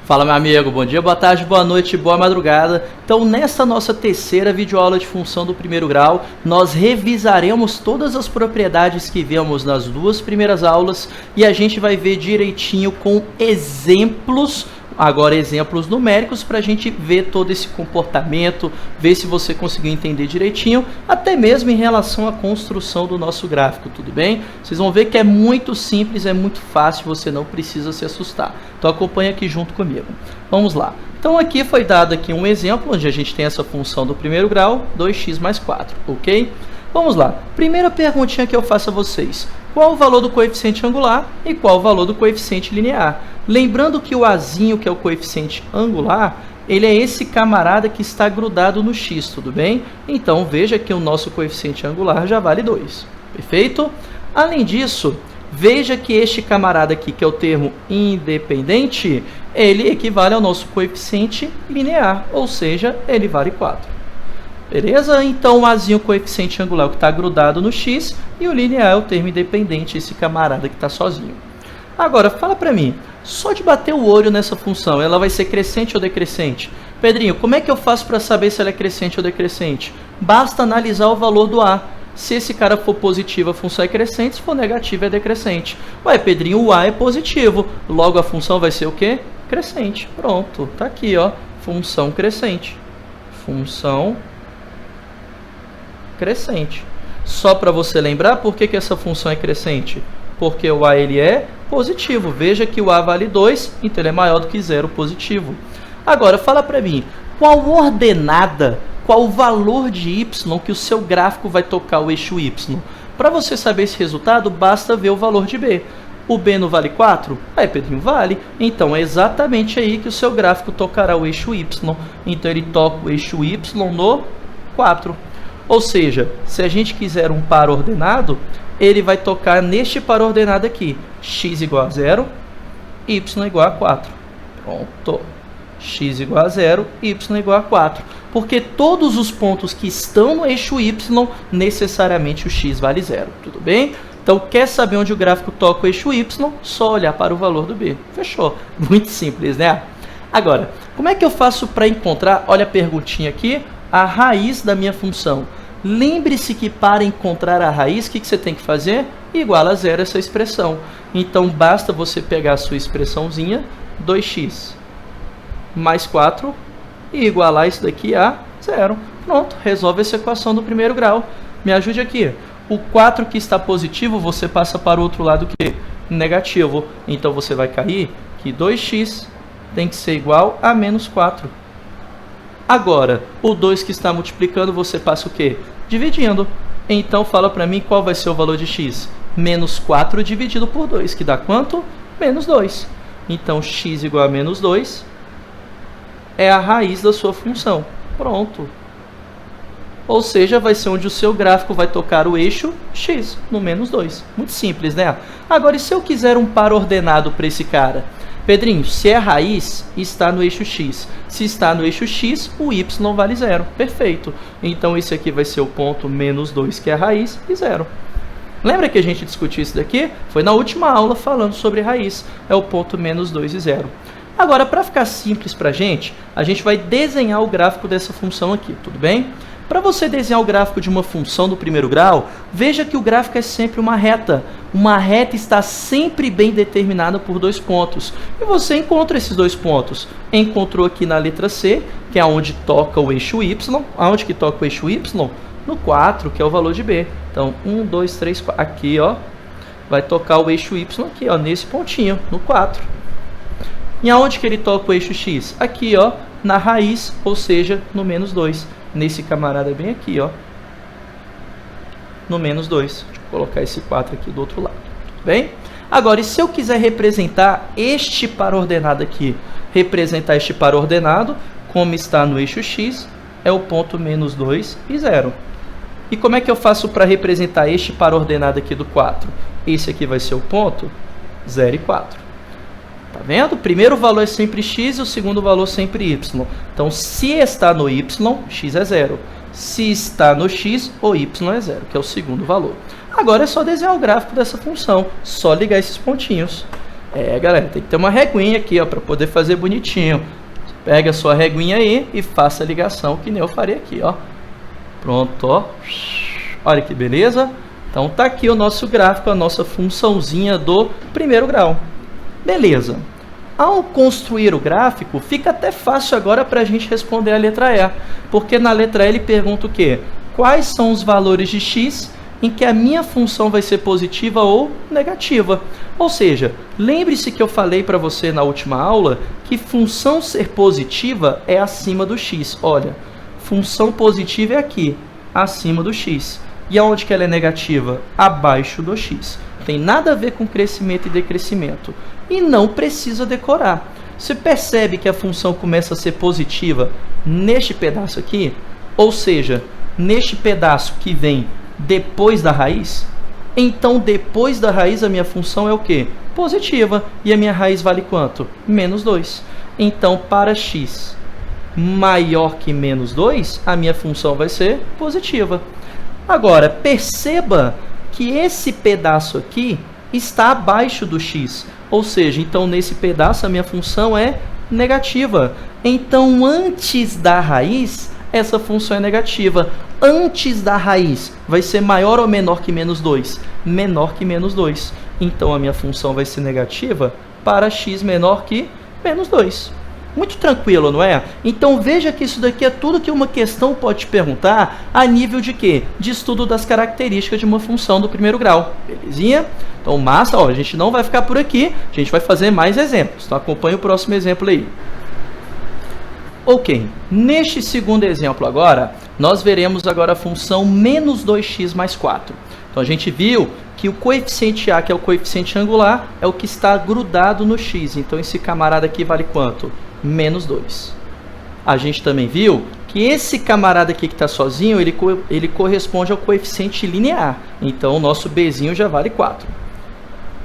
Fala, meu amigo, bom dia, boa tarde, boa noite, boa madrugada. Então, nesta nossa terceira videoaula de função do primeiro grau, nós revisaremos todas as propriedades que vimos nas duas primeiras aulas e a gente vai ver direitinho com exemplos, agora exemplos numéricos, para a gente ver todo esse comportamento, ver se você conseguiu entender direitinho, até mesmo em relação à construção do nosso gráfico, tudo bem? Vocês vão ver que é muito simples, é muito fácil, você não precisa se assustar. Então acompanha aqui junto comigo. Vamos lá. Então aqui foi dado aqui um exemplo, onde a gente tem essa função do primeiro grau, 2x mais 4, ok? Vamos lá. Primeira perguntinha que eu faço a vocês. Qual o valor do coeficiente angular e qual o valor do coeficiente linear? Lembrando que o azinho, que é o coeficiente angular, ele é esse camarada que está grudado no x, tudo bem? Então, veja que o nosso coeficiente angular já vale 2, perfeito? Além disso, veja que este camarada aqui, que é o termo independente, ele equivale ao nosso coeficiente linear, ou seja, ele vale 4. Beleza? Então, o azinho, o coeficiente angular, que está grudado no x, e o linear é o termo independente, esse camarada que está sozinho. Agora, fala para mim, só de bater o olho nessa função, ela vai ser crescente ou decrescente? Pedrinho, como é que eu faço para saber se ela é crescente ou decrescente? Basta analisar o valor do a. Se esse cara for positivo, a função é crescente, se for negativo, é decrescente. Ué, Pedrinho, o a é positivo, logo a função vai ser o quê? Crescente. Pronto, tá aqui, ó, função crescente. Função crescente. Só para você lembrar, por que essa função é crescente? Porque o a ele é positivo. Veja que o a vale 2, então ele é maior do que zero positivo. Agora, fala para mim, qual ordenada, qual o valor de y que o seu gráfico vai tocar o eixo y? Para você saber esse resultado, basta ver o valor de b. O b não vale 4? Aí, Pedrinho, vale. Então, é exatamente aí que o seu gráfico tocará o eixo y. Então, ele toca o eixo y no 4. Ou seja, se a gente quiser um par ordenado, ele vai tocar neste par ordenado aqui. X igual a 0, y igual a 4. Pronto. X igual a 0, y igual a 4. Porque todos os pontos que estão no eixo y, necessariamente o x vale 0. Tudo bem? Então, quer saber onde o gráfico toca o eixo y? Só olhar para o valor do b. Fechou. Muito simples, né? Agora, como é que eu faço para encontrar, olha a perguntinha aqui, a raiz da minha função? Lembre-se que para encontrar a raiz, o que você tem que fazer? Igual a zero essa expressão. Então, basta você pegar a sua expressãozinha, 2x mais 4, e igualar isso daqui a 0. Pronto, resolve essa equação do primeiro grau. Me ajude aqui. O 4 que está positivo, você passa para o outro lado que negativo. Então, você vai cair que 2x tem que ser igual a menos 4. Agora, o 2 que está multiplicando, você passa o quê? Dividindo. Então, fala para mim qual vai ser o valor de x. Menos 4 dividido por 2, que dá quanto? Menos 2. Então, x igual a menos 2 é a raiz da sua função. Pronto. Ou seja, vai ser onde o seu gráfico vai tocar o eixo x, no menos 2. Muito simples, né? Agora, e se eu quiser um par ordenado para esse cara? Pedrinho, se é raiz, está no eixo x. Se está no eixo x, o y vale 0. Perfeito. Então, esse aqui vai ser o ponto menos 2, que é a raiz, e 0. Lembra que a gente discutiu isso daqui? Foi na última aula falando sobre raiz. É o ponto menos 2 e 0. Agora, para ficar simples para a gente vai desenhar o gráfico dessa função aqui, tudo bem? Para você desenhar o gráfico de uma função do primeiro grau, veja que o gráfico é sempre uma reta. Uma reta está sempre bem determinada por 2 pontos. E você encontra esses 2 pontos. Encontrou aqui na letra C, que é onde toca o eixo Y. Aonde que toca o eixo Y? No 4, que é o valor de B. Então, 1, 2, 3, 4. Aqui, ó, vai tocar o eixo Y aqui, ó, nesse pontinho, no 4. E aonde que ele toca o eixo X? Aqui, ó, na raiz, ou seja, no menos 2. Nesse camarada bem aqui, ó, no menos 2. Deixa eu colocar esse 4 aqui do outro lado. Tudo bem? Agora, e se eu quiser representar este par ordenado aqui? Representar este par ordenado, como está no eixo X, é o ponto menos 2 e 0. E como é que eu faço para representar este par ordenado aqui do 4? Esse aqui vai ser o ponto 0 e 4. Tá vendo? O primeiro valor é sempre x e o segundo valor sempre y. Então, se está no y, x é 0. Se está no x, o y é 0, que é o segundo valor. Agora é só desenhar o gráfico dessa função. Só ligar esses pontinhos. Galera, tem que ter uma reguinha aqui, ó, para poder fazer bonitinho. Pega a sua reguinha aí e faça a ligação, que nem eu farei aqui, ó. Pronto, ó. Olha que beleza. Então tá aqui o nosso gráfico, a nossa funçãozinha do primeiro grau. Beleza. Ao construir o gráfico, fica até fácil agora para a gente responder a letra E. Porque na letra E ele pergunta o quê? Quais são os valores de x em que a minha função vai ser positiva ou negativa? Ou seja, lembre-se que eu falei para você na última aula que função ser positiva é acima do x. Olha, função positiva é aqui, acima do x. E aonde que ela é negativa? Abaixo do x. Tem nada a ver com crescimento e decrescimento. E não precisa decorar. Você percebe que a função começa a ser positiva neste pedaço aqui? Ou seja, neste pedaço que vem depois da raiz? Então, depois da raiz, a minha função é o quê? Positiva. E a minha raiz vale quanto? Menos 2. Então, para x maior que menos 2, a minha função vai ser positiva. Agora, perceba que esse pedaço aqui está abaixo do x. Ou seja, então nesse pedaço a minha função é negativa. Então, antes da raiz, essa função é negativa. Antes da raiz, vai ser maior ou menor que menos 2? Menor que menos 2. Então, a minha função vai ser negativa para x menor que menos 2. Muito tranquilo, não é? Então, veja que isso daqui é tudo que uma questão pode te perguntar a nível de quê? De estudo das características de uma função do primeiro grau. Belezinha? Então, massa, ó, a gente não vai ficar por aqui, a gente vai fazer mais exemplos. Então, acompanhe o próximo exemplo aí. Ok, neste segundo exemplo agora, nós veremos agora a função menos 2x mais 4. Então, a gente viu que o coeficiente A, que é o coeficiente angular, é o que está grudado no x. Então, esse camarada aqui vale quanto? Menos 2. A gente também viu que esse camarada aqui que está sozinho, ele corresponde ao coeficiente linear. Então, o nosso Bzinho já vale 4.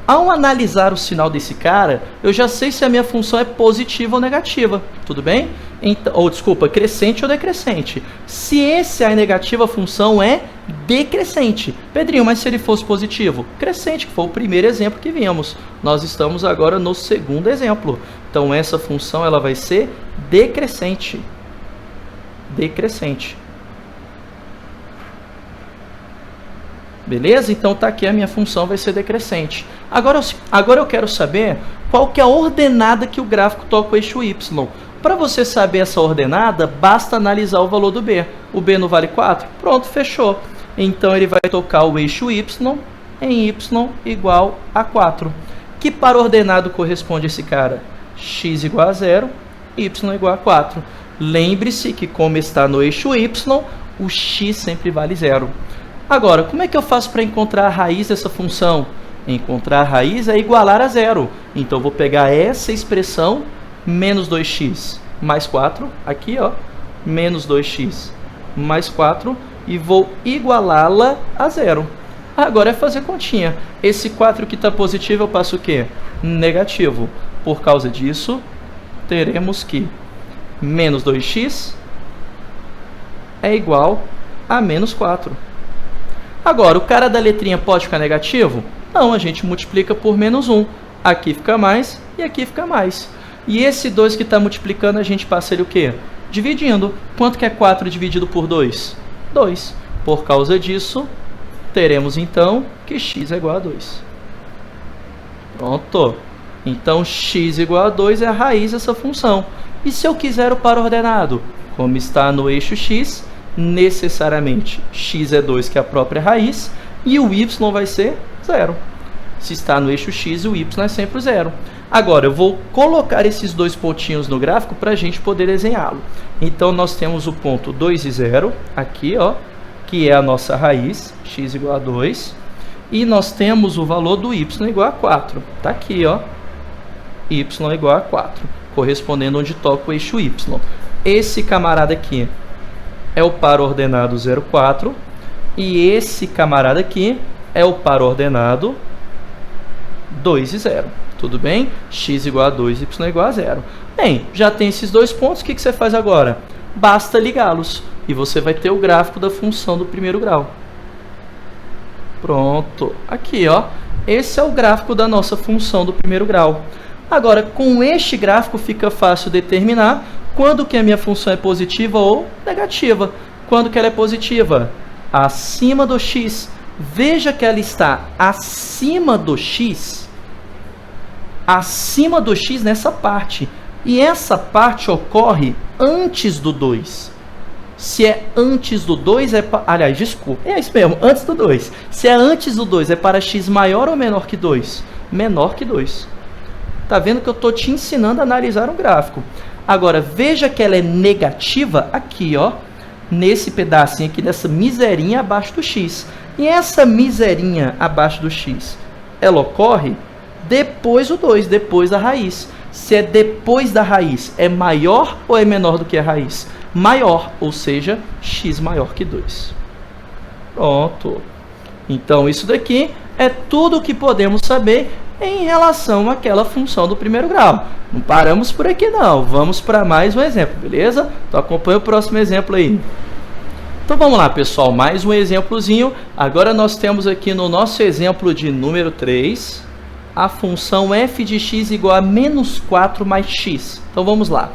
Ao analisar o sinal desse cara, eu já sei se a minha função é positiva ou negativa. Tudo bem? Então, desculpa, crescente ou decrescente. Se esse é negativo, a função é decrescente. Pedrinho, mas se ele fosse positivo? Crescente, que foi o primeiro exemplo que vimos. Nós estamos agora no segundo exemplo. Então, essa função ela vai ser decrescente. Decrescente. Beleza? Então, tá aqui a minha função vai ser decrescente. Agora eu quero saber qual que é a ordenada que o gráfico toca o eixo y. Para você saber essa ordenada, basta analisar o valor do b. O b não vale 4? Pronto, fechou. Então, ele vai tocar o eixo y em y igual a 4. Que par ordenado corresponde a esse cara? X igual a 0, y igual a 4. Lembre-se que, como está no eixo y, o x sempre vale 0. Agora, como é que eu faço para encontrar a raiz dessa função? Encontrar a raiz é igualar a 0. Então, vou pegar essa expressão, menos 2x mais 4, aqui, ó, menos 2x mais 4, e vou igualá-la a 0. Agora é fazer continha. Esse 4 que está positivo, eu passo o quê? Negativo. Por causa disso, teremos que menos 2x é igual a menos 4. Agora, o cara da letrinha pode ficar negativo? Não, a gente multiplica por menos 1. Aqui fica mais e aqui fica mais. E esse 2 que está multiplicando, a gente passa ele o quê? Dividindo. Quanto que é 4 dividido por 2? 2. Por causa disso, teremos então que x é igual a 2. Pronto. Então, x igual a 2 é a raiz dessa função. E se eu quiser o par ordenado? Como está no eixo x, necessariamente x é 2, que é a própria raiz, e o y vai ser 0. Se está no eixo x, o y é sempre 0. Agora, eu vou colocar esses dois pontinhos no gráfico para a gente poder desenhá-lo. Então, nós temos o ponto 2 e 0, aqui, ó, que é a nossa raiz, x igual a 2. E nós temos o valor do y igual a 4. Está aqui, ó, y igual a 4, correspondendo onde toca o eixo y. Esse camarada aqui é o par ordenado 0, 4. E esse camarada aqui é o par ordenado 2 e 0. Tudo bem? X igual a 2, y igual a 0. Bem, já tem esses dois pontos, o que você faz agora? Basta ligá-los. E você vai ter o gráfico da função do primeiro grau. Pronto. Aqui, ó. Esse é o gráfico da nossa função do primeiro grau. Agora, com este gráfico fica fácil determinar quando que a minha função é positiva ou negativa. Quando que ela é positiva? Acima do x. Veja que ela está acima do x nessa parte. E essa parte ocorre antes do 2. Se é antes do 2, aliás, desculpa, é isso mesmo, antes do 2. Se é antes do 2, é para x maior ou menor que 2? Menor que 2. Tá vendo que eu estou te ensinando a analisar um gráfico. Agora, veja que ela é negativa aqui, ó, nesse pedacinho aqui, nessa miserinha abaixo do x. E essa miserinha abaixo do x, ela ocorre depois do 2, depois da raiz. Se é depois da raiz, é maior ou é menor do que a raiz? Maior, ou seja, x maior que 2. Pronto. Então, isso daqui é tudo o que podemos saber em relação àquela função do primeiro grau. Não paramos por aqui, não. Vamos para mais um exemplo, beleza? Então, acompanha o próximo exemplo aí. Então, vamos lá, pessoal. Mais um exemplozinho. Agora, nós temos aqui no nosso exemplo de número 3, a função f de x igual a menos 4 mais x. Então, vamos lá.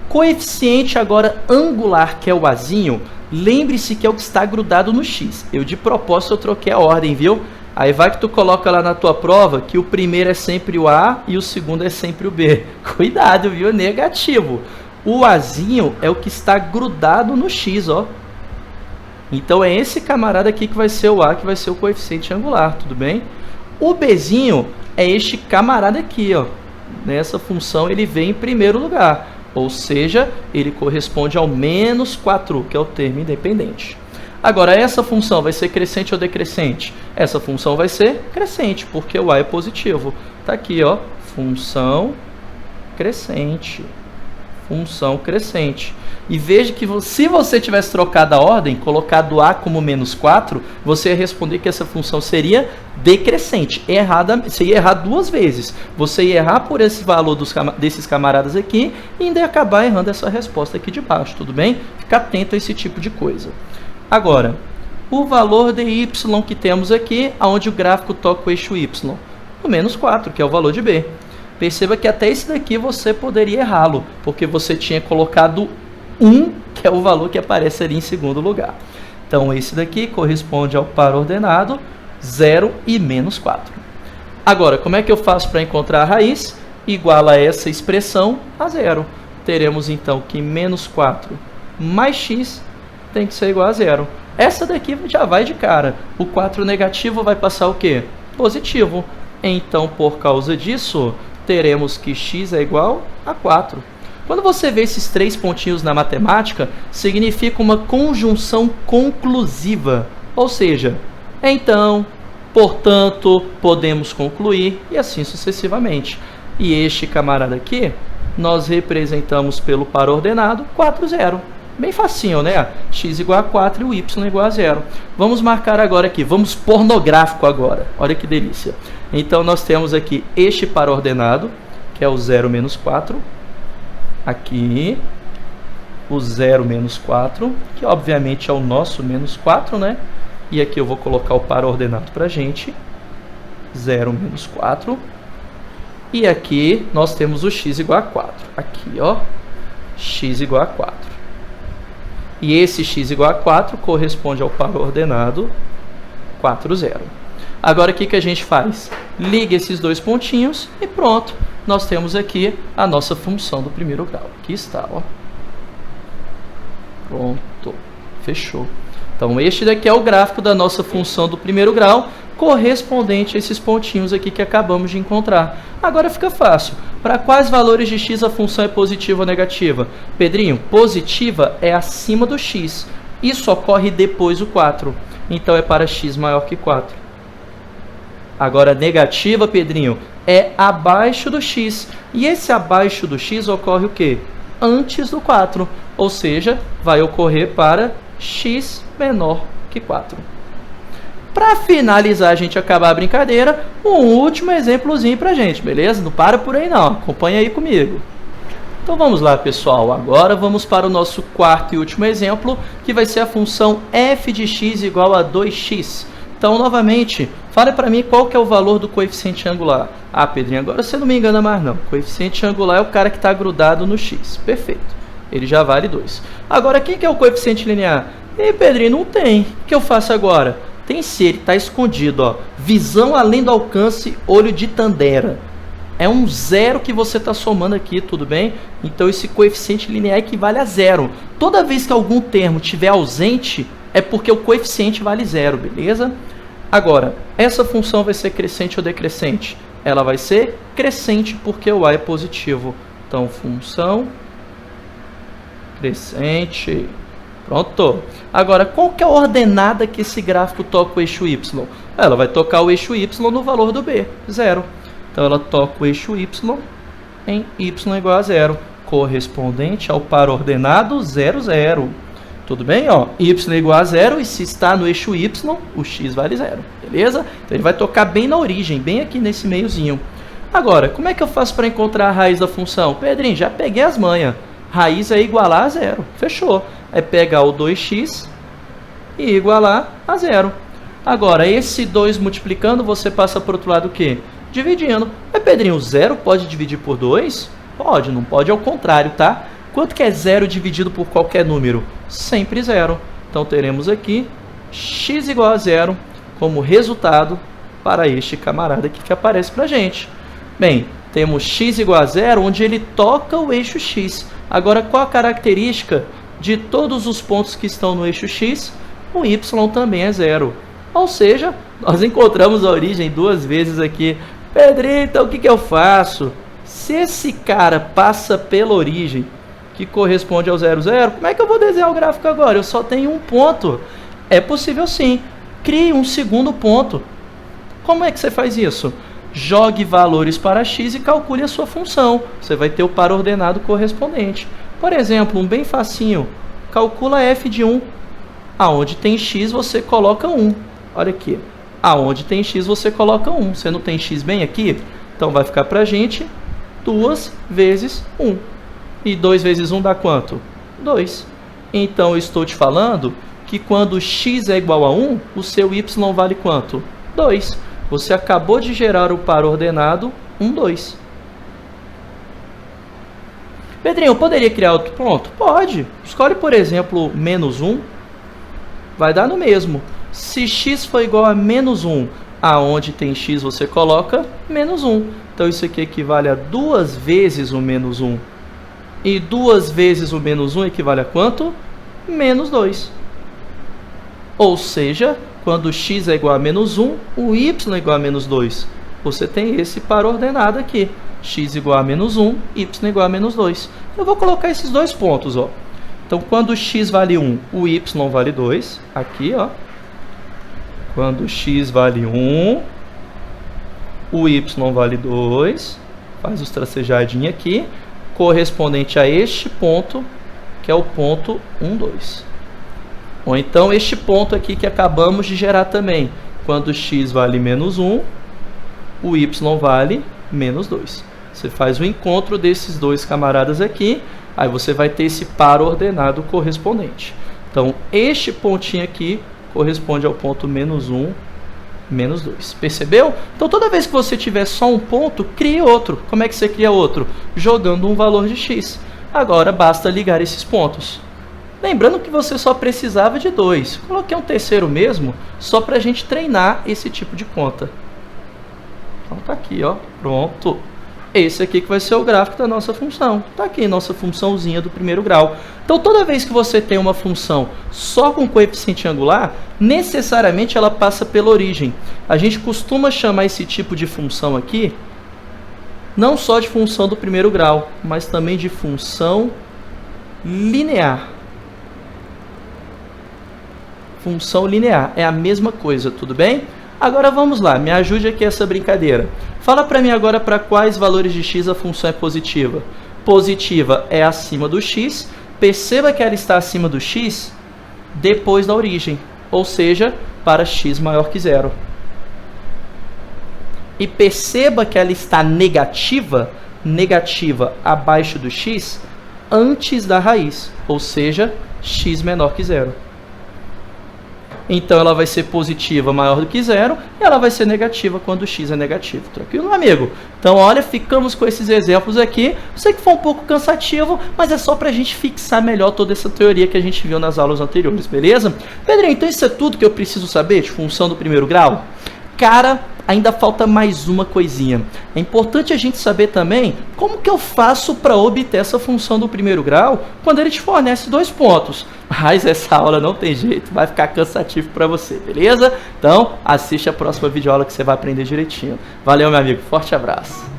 Coeficiente agora angular, que é o azinho, lembre-se que é o que está grudado no x. Eu, de propósito, eu troquei a ordem, viu? Aí vai que tu coloca lá na tua prova que o primeiro é sempre o A e o segundo é sempre o B. Cuidado, viu? Negativo. O azinho é o que está grudado no x, ó. Então, é esse camarada aqui que vai ser o A, que vai ser o coeficiente angular, tudo bem? O Bzinho é este camarada aqui, ó. Nessa função, ele vem em primeiro lugar. Ou seja, ele corresponde ao menos 4, que é o termo independente. Agora, essa função vai ser crescente ou decrescente? Essa função vai ser crescente, porque o A é positivo. Está aqui, ó, função crescente. Função crescente. E veja que se você tivesse trocado a ordem, colocado A como menos 4, você ia responder que essa função seria decrescente. Você ia errar duas vezes. Você ia errar por esse valor desses camaradas aqui e ainda ia acabar errando essa resposta aqui de baixo, tudo bem? Fica atento a esse tipo de coisa. Agora, o valor de y que temos aqui, onde o gráfico toca o eixo y, o menos 4, que é o valor de b. Perceba que até esse daqui você poderia errá-lo, porque você tinha colocado 1, que é o valor que aparece ali em segundo lugar. Então, esse daqui corresponde ao par ordenado 0 e menos 4. Agora, como é que eu faço para encontrar a raiz? Igual a essa expressão a 0. Teremos, então, que menos 4 mais x tem que ser igual a 0. Essa daqui já vai de cara. O 4 negativo vai passar o quê? Positivo. Então, por causa disso, teremos que x é igual a 4. Quando você vê esses 3 pontinhos na matemática, significa uma conjunção conclusiva. Ou seja, então, portanto, podemos concluir e assim sucessivamente. E este camarada aqui, nós representamos pelo par ordenado 4, 0. Bem facinho, né? X igual a 4 e o y igual a 0. Vamos marcar agora aqui. Vamos pornográfico agora. Olha que delícia. Então, nós temos aqui este par ordenado, que é o 0 menos 4. Aqui, o 0 menos 4, que obviamente é o nosso menos 4, né? E aqui eu vou colocar o par ordenado para a gente. 0 menos 4. E aqui nós temos o x igual a 4. Aqui, ó, x igual a 4. E esse x igual a 4 corresponde ao par ordenado 4, 0. Agora, o que a gente faz? Liga esses dois pontinhos e pronto. Nós temos aqui a nossa função do primeiro grau. Aqui está, ó. Pronto. Fechou. Então, este daqui é o gráfico da nossa função do primeiro grau, correspondente a esses pontinhos aqui que acabamos de encontrar. Agora fica fácil. Para quais valores de x a função é positiva ou negativa? Pedrinho, positiva é acima do x. Isso ocorre depois do 4. Então, é para x maior que 4. Agora, negativa, Pedrinho, é abaixo do x. E esse abaixo do x ocorre o quê? Antes do 4. Ou seja, vai ocorrer para x menor que 4. Para finalizar, a gente acabar a brincadeira, um último exemplozinho para a gente, beleza? Não para por aí não, acompanha aí comigo. Então vamos lá, pessoal. Agora vamos para o nosso quarto e último exemplo, que vai ser a função f de x igual a 2x. Então, novamente, fale para mim qual que é o valor do coeficiente angular. Ah, Pedrinho, agora você não me engana mais não. Coeficiente angular é o cara que está grudado no x. Perfeito. Ele já vale 2. Agora, quem que é o coeficiente linear? Ei, Pedrinho, não tem. O que eu faço agora? Tem sim, ele está escondido. Ó. Visão além do alcance, olho de Tandera. É um zero que você está somando aqui, tudo bem? Então, esse coeficiente linear equivale a zero. Toda vez que algum termo estiver ausente, é porque o coeficiente vale zero, beleza? Agora, essa função vai ser crescente ou decrescente? Ela vai ser crescente porque o a é positivo. Então, função crescente. Pronto. Agora, qual que é a ordenada que esse gráfico toca o eixo y? Ela vai tocar o eixo y no valor do b, 0. Então, ela toca o eixo y em y igual a 0, correspondente ao par ordenado 0, 0. Tudo bem? Ó, y é igual a 0 e se está no eixo y, o x vale 0. Beleza? Então, ele vai tocar bem na origem, bem aqui nesse meiozinho. Agora, como é que eu faço para encontrar a raiz da função? Pedrinho, já peguei as manhas. Raiz é igualar a 0. Fechou. É pegar o 2x e igualar a 0. Agora, esse 2 multiplicando, você passa para o outro lado o quê? Dividindo. Mas, Pedrinho, 0 pode dividir por 2? Pode, não pode ao contrário, tá? Quanto que é 0 dividido por qualquer número? Sempre 0. Então, teremos aqui x igual a 0 como resultado para este camarada aqui que aparece para a gente. Bem, temos x igual a 0, onde ele toca o eixo x. Agora, qual a característica de todos os pontos que estão no eixo x? O y também é 0. Ou seja, nós encontramos a origem duas vezes aqui. Pedrinho, então o que eu faço? Se esse cara passa pela origem, que corresponde ao 0, 0, como é que eu vou desenhar o gráfico agora? Eu só tenho um ponto. É possível sim. Crie um segundo ponto. Como é que você faz isso? Jogue valores para x e calcule a sua função. Você vai ter o par ordenado correspondente. Por exemplo, um bem facinho. Calcula f de 1. Aonde tem x, você coloca 1. Olha aqui. Aonde tem x, você coloca 1. Você não tem x bem aqui? Então, vai ficar para a gente 2 vezes 1. E 2 vezes 1 dá quanto? 2. Então, eu estou te falando que quando x é igual a 1, o seu y vale quanto? 2. Você acabou de gerar o par ordenado 1, 2. Pedrinho, eu poderia criar outro ponto? Pode. Escolhe, por exemplo, menos 1. Vai dar no mesmo. Se x for igual a menos 1, aonde tem x você coloca menos 1. Então, isso aqui equivale a 2 vezes o menos 1. E 2 vezes o menos 1 equivale a quanto? Menos 2. Ou seja, quando x é igual a menos 1, o y é igual a menos 2. Você tem esse par ordenado aqui. X igual a menos 1, y igual a menos 2. Eu vou colocar esses dois pontos, ó. Então, quando x vale 1, o y vale 2. Aqui, ó. Quando x vale 1, o y vale 2. Faz os tracejadinhos aqui. Correspondente a este ponto, que é o ponto 1, 2. Ou então, este ponto aqui que acabamos de gerar também. Quando x vale menos 1, o y vale menos 2. Você faz o encontro desses dois camaradas aqui, aí você vai ter esse par ordenado correspondente. Então, este pontinho aqui corresponde ao ponto menos 1, menos 2. Percebeu? Então, toda vez que você tiver só um ponto, crie outro. Como é que você cria outro? Jogando um valor de x. Agora, basta ligar esses pontos. Lembrando que você só precisava de 2. Coloquei um terceiro mesmo, só para a gente treinar esse tipo de conta. Então, tá aqui, ó. Pronto. Esse aqui que vai ser o gráfico da nossa função. Tá aqui, nossa funçãozinha do primeiro grau. Então, toda vez que você tem uma função só com coeficiente angular, necessariamente ela passa pela origem. A gente costuma chamar esse tipo de função aqui, não só de função do primeiro grau, mas também de função linear. Função linear. É a mesma coisa, tudo bem? Agora vamos lá, me ajude aqui essa brincadeira. Fala para mim agora para quais valores de x a função é positiva. Positiva é acima do x. Perceba que ela está acima do x depois da origem, ou seja, para x maior que 0. E perceba que ela está negativa abaixo do x antes da raiz, ou seja, x menor que 0. então ela vai ser positiva maior do que zero, e ela vai ser negativa quando x é negativo. Tranquilo, meu amigo? Então, olha, ficamos com esses exemplos aqui. Sei que foi um pouco cansativo, mas é só para a gente fixar melhor toda essa teoria que a gente viu nas aulas anteriores, beleza? Pedrinho, então isso é tudo que eu preciso saber de função do primeiro grau? Cara, ainda falta mais uma coisinha. É importante a gente saber também como que eu faço para obter essa função do primeiro grau quando ele te fornece 2 pontos. Mas essa aula não tem jeito, vai ficar cansativo para você, beleza? Então, assiste a próxima videoaula que você vai aprender direitinho. Valeu, meu amigo. Forte abraço.